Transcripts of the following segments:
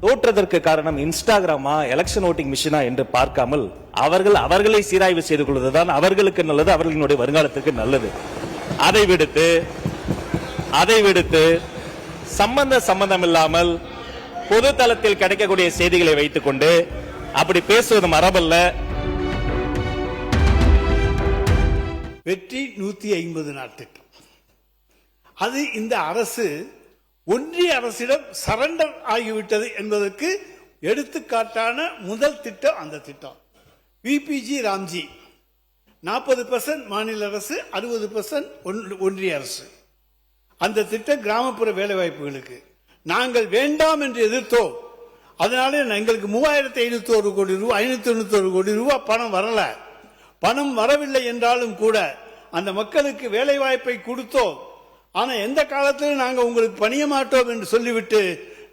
தோற்றதற்கு காரணம் இன்ஸ்டாகிராமா election voting மிஷினா என்று பார்க்காமல் அவர்களை சீராய்வு செய்து கொள்வதுதான் அவர்களுக்கு நல்லது, அவர்களுடைய வருங்காலத்துக்கு நல்லது. அதை விடுத்து சம்பந்தம் இல்லாமல் பொது தளத்தில் கிடைக்கக்கூடிய செய்திகளை வைத்துக் கொண்டு அப்படி பேசுவது மரபல்ல. வெற்றி 150 நாள் திட்டம், அது இந்த அரசு ஒன்றிய அரசிடம் சரண்டர் ஆகிவிட்டது என்பதற்கு எடுத்துக்காட்டான முதல் திட்டம் அந்த திட்டம். விபிஜி ராம்ஜி 40% மாநில அரசு, 60% ஒன்றிய அரசு. அந்த திட்டம் கிராமப்புற வேலைவாய்ப்புகளுக்கு நாங்கள் வேண்டாம் என்று எதிர்த்தோம். அதனால எங்களுக்கு 3501 கோடி ரூபாய் 591 கோடி ரூபாய் பணம் வரல. பணம் வரவில்லை என்றாலும் கூட அந்த மக்களுக்கு வேலை வாய்ப்பை கொடுத்தோம். ஆனா எந்த காலத்திலும் நாங்கள் உங்களுக்கு பணிய மாட்டோம் என்று சொல்லிவிட்டு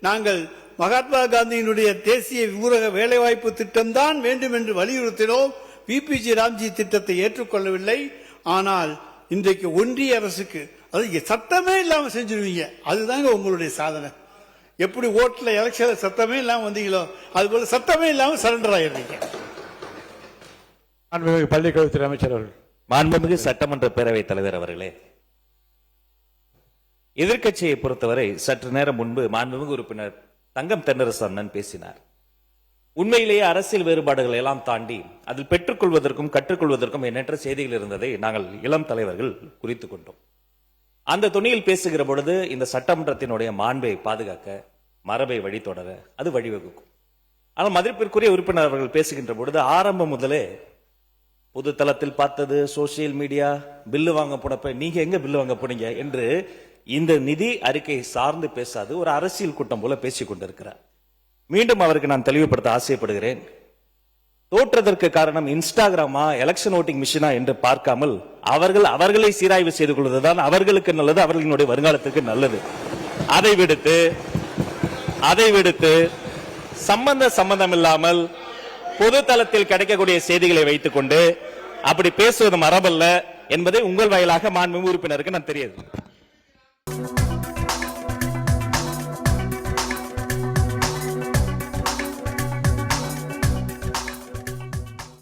நாங்கள் மகாத்மா காந்தியினுடைய தேசிய ஊரக வேலைவாய்ப்பு திட்டம் தான் வேண்டும் என்று வலியுறுத்தினோம். பிபிஜி ராம்ஜி திட்டத்தை ஏற்றுக்கொள்ளவில்லை. ஆனால் இன்றைக்கு ஒன்றிய அரசுக்கு அது சட்டமே இல்லாம செஞ்சிருவீங்க. அதுதாங்க உங்களுடைய சாதனை. எப்படி ஓட்டுல எலெக்ஷன் சத்தமே இல்லாம வந்தீங்களோ அதுபோல சத்தமே இல்லாம சரண்டர் ஆயிடுறீங்க. பள்ளிக்கல்வித்துறை அமைச்சர் அவர்கள். மாண்புமிகு சட்டமன்ற பேரவைத் தலைவர் அவர்களே, எதிர்க்கட்சியை பொறுத்தவரை சற்று நேரம் முன்பு மாண்புமிகு உறுப்பினர் தங்கம் தென்னரசு அண்ணன் பேசினார். உண்மையிலேயே அரசியல் வேறுபாடுகள் எல்லாம் தாண்டி அதில் பெற்றுக்கொள்வதற்கும் கற்றுக்கொள்வதற்கும் எண்ணற்ற செய்திகள் இருந்ததை நாங்கள் இளம் தலைவர்கள் குறித்துக் கொண்டோம். அந்த துணியில் பேசுகிற பொழுது இந்த சட்டமன்றத்தினுடைய மாண்பை பாதுகாக்க, மரபை வழித்தொடர அது வழிவகுக்கும். ஆனால் மதிப்பிற்குரிய உறுப்பினர் அவர்கள் பேசுகின்ற பொழுது ஆரம்பம் முதலே பொது தளத்தில் பார்த்தது, சோசியல் மீடியா, பில்லு வாங்க போனப்ப நீங்க எங்க பில்லு வாங்க போனீங்க என்று இந்த நிதி அறிக்கை சார்ந்து பேசாது ஒரு அரசியல் கூட்டம் போல பேசிக் கொண்டிருக்கிறார். மீண்டும் அவருக்கு நான் தெளிவுபடுத்த ஆசைப்படுகிறேன். தோற்றதற்கு காரணம் இன்ஸ்டாகிராமா எலெக்ஷன் ஓட்டிங் மிஷினா என்று பார்க்காமல் அவர்களை சீராய்வு செய்து கொள்வதுதான் அவர்களுக்கு நல்லது, அவர்களுடைய வருங்காலத்துக்கு நல்லது. அதை விடுத்து சம்பந்தம் இல்லாமல் பொது தளத்தில் கிடைக்கக்கூடிய செய்திகளை வைத்துக் கொண்டு அப்படி பேசுவது மரபல்ல என்பதை உங்கள் வாயிலாக மாண்புமிகு உறுப்பினருக்கு நான் தெரியாது.